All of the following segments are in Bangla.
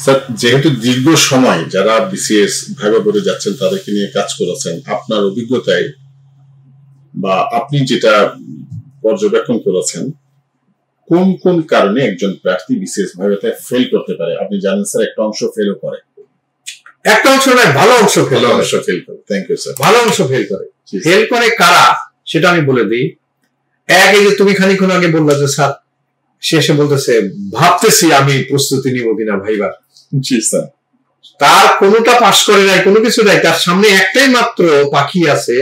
স্যার, যেহেতু দীর্ঘ সময় যারা বিসিএস ভাইবা বোর্ডে যাচ্ছেন তাদেরকে নিয়ে কাজ করেছেন, আপনার অভিজ্ঞতায় বা আপনি যেটা পর্যবেক্ষণ করেছেন, কোন কোন কারণে একজন প্রার্থী বিসিএস ভাইভাতে ফেল করতে পারে? আপনি জানেন স্যার, একটা অংশ ফেলও করে, একটা অংশ নয়, ভালো অংশ ফেল করে। Thank you sir. ভালো অংশ ফেল করে। ফেল করে কারা সেটা আমি বলে দিই। এক, এই যে তুমি খানিকক্ষণ আগে বললা যে স্যার শেষে বলতেছে ভাবতেছি আমি প্রস্তুতি নিব কিনা ভাইবার। জি স্যার। তার কোনোটা পাশ করে নাই, কোনো কিছু নাই, তার সামনে একটাই মাত্র পাখি আছে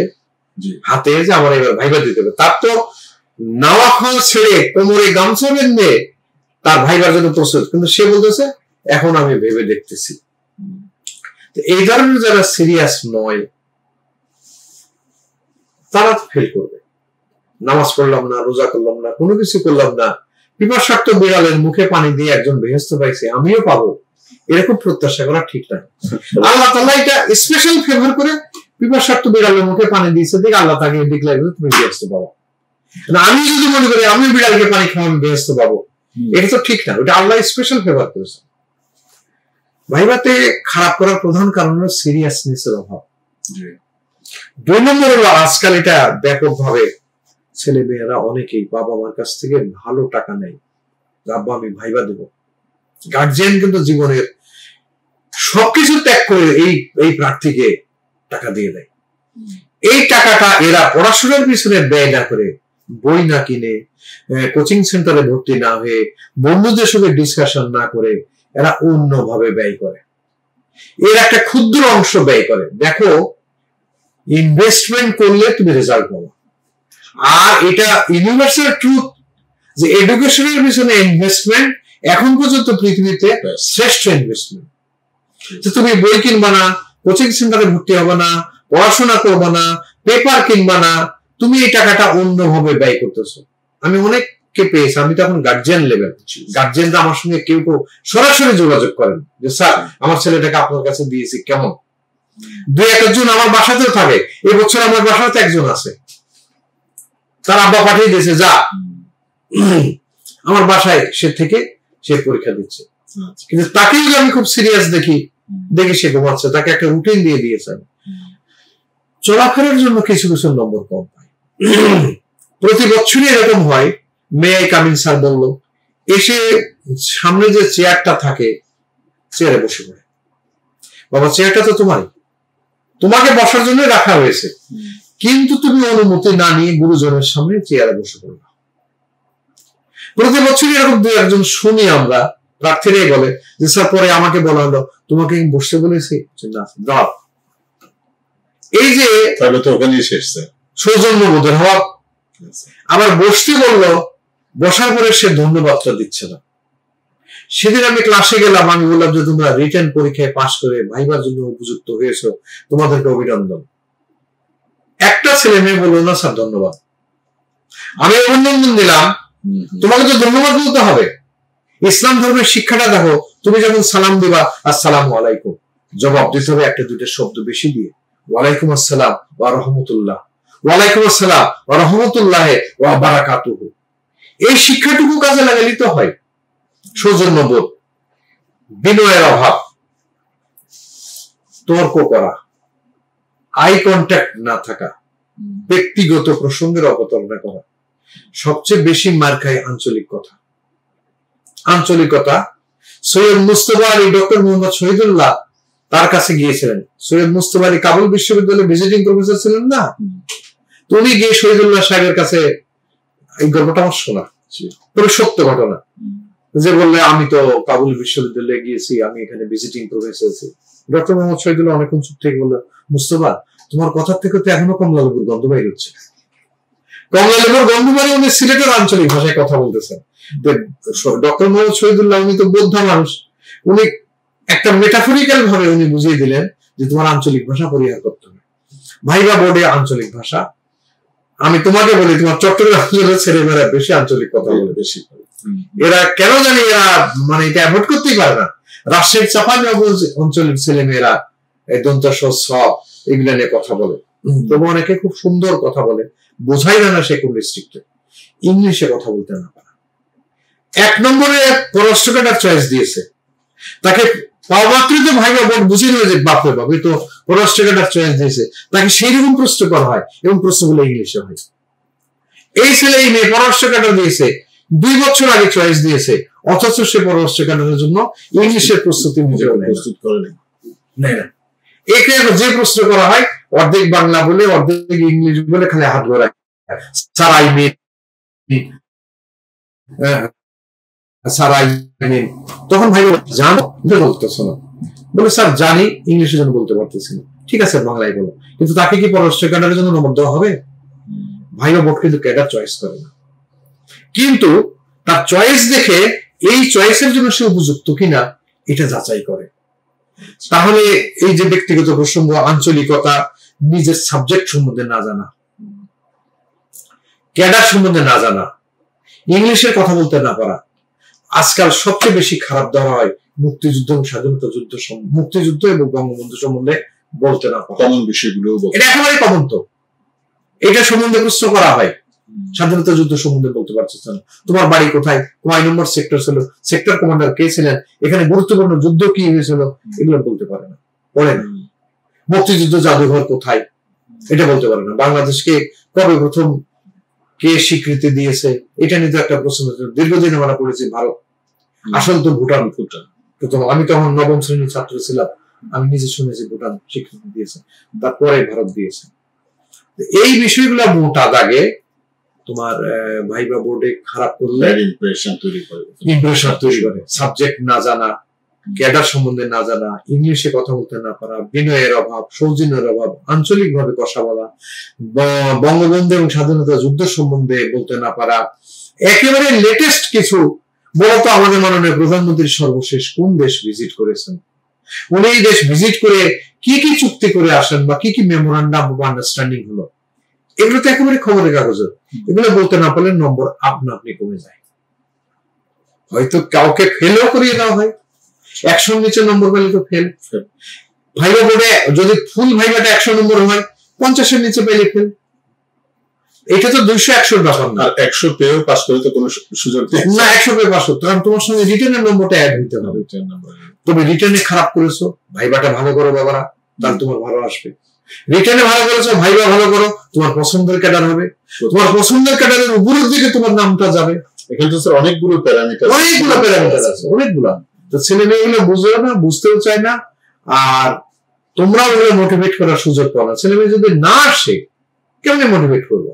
হাতে যে আমার এবার ভাইবা দিতে হবে। তার তো নাওয়া খাওয়া ছেড়ে কোমরে গামছা বেঁধে তার ভাইবার জন্য প্রস্তুত, কিন্তু সে বলতেছে এখন আমি ভেবে দেখতেছি। এই ধরনের যারা সিরিয়াস নয় তারা ফেল করবে। নামাজ পড়লাম না, রোজা করলাম না, কোনো কিছু করলাম না, পিপাসার্ত বিড়ালের মুখে পানি দিয়ে একজন বেহেশত পাইছে, আমিও পাবো, এরকম প্রত্যাশা করা ঠিক না। আল্লাহ তাআলা এটা স্পেশাল ফেভার করে পিপাসার্ত বিড়ালের মুখে পানি দিয়েছে, দেখে আল্লাহ তাকে ডিক্লেয়ার করে তুমি বেহেশত পাবো। আমি যদি মনে করি আমি বিড়ালকে পানি খাওয়া আমি বেহেশত পাবো, এটা তো ঠিক না। ওটা আল্লাহ স্পেশাল ফেভার করেছে। ভাইবাতে খারাপ করার প্রধান কারণ হলো সিরিয়াসনেসের অভাব। 2 নম্বর হলো আজকাল এটা ব্যাপকভাবে ছেলে মেয়েরা অনেকেই বাবা মার কাছ থেকে ভালো টাকা নেয়, আব্বা আমি ভাইবা দেব। গার্জিয়ান কিন্তু জীবনের সবকিছু ত্যাগ করে এই প্রার্থীকে টাকা দিয়ে দেয়। এই টাকাটা এরা পড়াশোনার পিছনে ব্যয় না করে, বই না কিনে, কোচিং সেন্টারে ভর্তি না হয়ে, বন্ধুদের সঙ্গে ডিসকাশন না করে এরা অন্যভাবে ব্যয় করে। এর একটা ক্ষুদ্র অংশ ব্যয় করে। দেখো, ইনভেস্টমেন্ট করলে তুমি রেজাল্ট পাবো। আর এটা ইউনিভার্সাল ট্রুথ যে এডুকেশনের পিছনে ইনভেস্টমেন্ট এখন পর্যন্ত পৃথিবীতে শ্রেষ্ঠ ইনভেস্টমেন্ট। তুমি বই কিনবা না, কোচিং সেন্টারে ভর্তি হবে না, পড়াশোনা করবা না, পেপার কিনবা না, তুমি এই টাকাটা অন্যভাবে ব্যয় করতেছো। আমি অনেককে পেয়েছি, আমি তো এখন গার্জিয়ান লেভেল, গার্জিয়ানরা আমার সঙ্গে কেউ কেউ সরাসরি যোগাযোগ করেন যে স্যার আমার ছেলেটাকে আপনার কাছে দিয়েছি, কেমন? 2-1 জন আমার বাসাতেও থাকে। এবছর আমার বাসাতে একজন আছে, তার আব্বা পাঠিয়ে দিয়েছে, যা আমার বাসায় সে পরীক্ষা দিচ্ছে। কিন্তু তাকে যদি আমি খুব সিরিয়াস দেখি সে ঘুমাচ্ছে, তাকে একটা রুটিন দিয়ে দিয়েছে। চলাফেরার জন্য কিছু কিছু নম্বর কম পায়। প্রতি বছরই এরকম হয়। মে আই কামিং স্যার বললো, এসে সামনে যে চেয়ারটা থাকে চেয়ারে বসে পড়ে। বাবা চেয়ারটা তো তোমাকে বসার জন্য রাখা হয়েছে, কিন্তু তুমি অনুমতি না নিয়ে গুরুজনের সামনে চেয়ারে বসে পড়বে। প্রতি বছরই এরকম 2-1 জন শুনি আমরা, প্রার্থীরাই বলে যে স্যার পরে আমাকে বলা হলো তোমাকে বসতে বলেছি, না এই যে তাহলে তো ওখানেই শেষ স্যার, সৌজন্যবোধের হওয়া। আবার বসতে বললো, বসার পরে সে ধন্যবাদটা দিচ্ছে না। সেদিন আমি ক্লাসে গেলাম, আমি বললাম যে তোমরা রিটেন পরীক্ষায় পাশ করে ভাইবার জন্য উপযুক্ত হয়েছো, তোমাদেরকে অভিনন্দন। একটা ছেলে মেয়ে বললো না স্যার ধন্যবাদ। আমি অভিনন্দন দিলাম, তোমাকে তো ধন্যবাদ বলতে হবে। ইসলাম ধর্মের শিক্ষাটা দেখো, তুমি যখন সালাম দিবা আসসালামু আলাইকুম, জবাব দিতে হবে 1-2 শব্দ বেশি দিয়ে, ওয়ালাইকুম আসসালাম ওয়া রাহমাতুল্লাহ, ওয়ালাইকুম আসসালাম ওয়া রাহমাতুল্লাহ ওয়া বারাকাতুহু। এই শিক্ষাটুকু কাজে লাগালে তো হয়। সৌজন্যবোধ, বিনয়ের অভাব, তর্ক করা, আই কন্ট্যাক্ট না থাকা, ব্যক্তিগত প্রসঙ্গের অবতারণা করা। সবচেয়ে বেশি মার খায় আঞ্চলিক কথা, আঞ্চলিকতা। সৈয়দ মুস্তফা আলী, ডক্টর মোহাম্মদ শহীদুল্লাহ তার কাছে গিয়েছিলেন। সৈয়দ মুস্তফা আলী কাবুল বিশ্ববিদ্যালয়ে ভিজিটিং প্রফেসর ছিলেন না, তুমি গিয়ে শহীদুল্লাহ সাহেবের কাছে, এই গল্পটা আমার শোনা, তবে সত্য ঘটনা, যে বললে আমি তো কাবুল বিশ্ববিদ্যালয়ে গিয়েছি, আমি এখানে ভিজিটিং প্রফেসর আছি। ডক্টর মোহাম্মদ শহীদুল্লাহ অনেকক্ষণ চুপ থেকে বললো, মুস্তফা তোমার কথা থেকে তো এখনো কমলালেবুর গন্ধ বাইর হচ্ছে। কমলালেবুর গন্ধ বাইরে উনি সিলেটের আঞ্চলিক ভাষায় কথা বলতেছেন। ডক্টর মোহাম্মদ শহীদুল্লাহ উনি তো বৌদ্ধ মানুষ, উনি একটা মেটাফরিক্যাল ভাবে উনি বুঝিয়ে দিলেন যে তোমার আঞ্চলিক ভাষা পরিহার করতে হবে। ভাইবা বোর্ডে আঞ্চলিক ভাষা, আমি তোমাকে বলি তোমার চট্টগ্রাম অঞ্চলের ছেলেমেয়েরা বেশি আঞ্চলিক কথা বলে, বেশি। এরা কেন জানি এরা মানে এটা অ্যাভয়েড করতেই পারে না। রাজশাহীর চাঁপাইনবাবগঞ্জ অঞ্চলের ছেলেমেয়েরা দন্তস এগুলা নিয়ে কথা বলে, তবু অনেকে খুব সুন্দর কথা বলে, বোঝাই না সে কোন ডিস্ট্রিক্টে। ইংলিশে কথা বলতে না পারে। 1 নম্বরে পররাষ্ট্র ক্যাডার চয়েস দিয়েছে, তাকে পাওয়া মাত্রই তো ভাইবা বোর্ড বুঝে নেবে যে বাপরে বাপ এই তো পররাষ্ট্র ক্যাডার চয়েস দিয়েছে, তাকে সেই রকম প্রশ্ন করা হয় এবং প্রশ্নগুলো ইংলিশে হয়। এই ছেলে এই মেয়ে পররাষ্ট্র ক্যাডার দিয়েছে, 2 বছর আগে চয়েস দিয়েছে, অথচ সে পররাষ্ট্র ক্যাডারের জন্য ইংলিশের প্রস্তুতি প্রস্তুত করে নেয় না। এখানে যে প্রশ্ন করা হয় অর্ধেক বাংলা বলে অর্ধেক ইংলিশ বলে খালি হাত ধরায়, sir I mean, sir I mean. তখন ভাই জানো বলতেছ না, বলে স্যার জানি, ইংলিশের জন্য বলতে পারতেছি না। ঠিক আছে বাংলায় বলো, কিন্তু তাকে কি পররাষ্ট্র ক্যাডারের জন্য নম্বর দেওয়া হবে? ভাইবা বোর্ড কিন্তু ক্যাডার চয়েস করে না, কিন্তু তার চয়েস দেখে এই চয়েসের জন্য সে উপযুক্ত কিনা এটা যাচাই করে। তাহলে এই যে ব্যক্তিগত প্রসঙ্গ, আঞ্চলিকতা, নিজের সাবজেক্ট সম্বন্ধে না জানা, ক্যাডার সম্বন্ধে না জানা, ইংলিশের কথা বলতে না পারা, আজকাল সবচেয়ে বেশি খারাপ ধরা হয় মুক্তিযুদ্ধ এবং স্বাধীনতা যুদ্ধ, মুক্তিযুদ্ধ এবং বঙ্গবন্ধু সম্বন্ধে বলতে না পারা। কমন বিষয়গুলো এটা একেবারে কমন। তো এটা সম্বন্ধে প্রশ্ন করা হয়, স্বাধীনতা যুদ্ধ সম্বন্ধে বলতে পারছিস না, তোমার বাড়ি কোথায়, কয় নম্বর সেক্টর ছিল, সেক্টর কমান্ডার কে ছিলেন, এখানে গুরুত্বপূর্ণ যুদ্ধ কি হয়েছিল, এগুলো বলতে পারে না, পড়ে না। মুক্তিযুদ্ধ জাদুঘর কোথায় এটা বলতে পারে না। বাংলাদেশকে কবে প্রথম কে স্বীকৃতি দিয়েছে এটা নিয়ে একটা প্রশ্ন, দীর্ঘদিন আমরা পড়েছি ভারত, আসল তো ভুটান। প্রথম আমি তখন 9ম শ্রেণীর ছাত্র ছিলাম, আমি নিজে শুনেছি ভুটান স্বীকৃতি দিয়েছে, তারপরে ভারত দিয়েছে। এই বিষয়গুলো মোটা দাগে তোমার ভাইবা বোর্ডে খারাপ করলে ইমপ্রেশন তৈরি করে। সাবজেক্ট না জানা, ক্যাডার সম্বন্ধে না জানা, ইংলিশে কথা বলতে না পারা, বিনয়ের অভাব, সৌজন্যের অভাব, আঞ্চলিক ভাবে কথা বলা, বঙ্গবন্ধু এবং স্বাধীনতা যুদ্ধ সম্বন্ধে বলতে না পারা, একেবারে লেটেস্ট কিছু বলতো। আমাদের মাননীয় প্রধানমন্ত্রী সর্বশেষ কোন দেশ ভিজিট করেছেন, উনি এই দেশ ভিজিট করে কি কি চুক্তি করে আসেন বা কি কি মেমোরান্ডাম অফ আন্ডারস্ট্যান্ডিং হলো, এগুলো তো একেবারে খবরের কাগজের। এগুলো বলতে না পারলে নম্বর আপনা আপনি কমে যায়। হয়তো কাউকে ফেলও করিয়ে দেওয়া হয়, 100 নিচে নম্বর পেলে তো ফেল। ভাইবা বোর্ডে যদি ফুল ভাইবাটা 100 নম্বর হয়, 50-এর নিচে পেলে ফেল। এটা তো 200-100 ব্যাপার না। 100 পেয়েও পাস করে তো কোনো সুযোগ নেই না, 100 পেয়ে পাস করতে, কারণ তোমার সঙ্গে রিটেনের নম্বরটা অ্যাড হইতে হবে। তুমি রিটেনে খারাপ করেছো, ভাইবাটা ভালো করো বাবারা, তাহলে তোমার ভালো আসবে। রিটেনে ভালো করেছো, ভাইবা ভালো করো, তোমার পছন্দের ক্যাডার হবে, তোমার পছন্দের ক্যাডারের উপরের দিকে তোমার নামটা যাবে। এখানে তো স্যার অনেকগুলো প্যারামিটার আছে, অনেকগুলো। তো ছেলে মেয়েগুলো বুঝলো না, বুঝতেও চায় না, আর তোমরা ওগুলো মোটিভেট করার সুযোগ পাও না। ছেলে মেয়ে যদি না আসে কেমনে মোটিভেট করবো?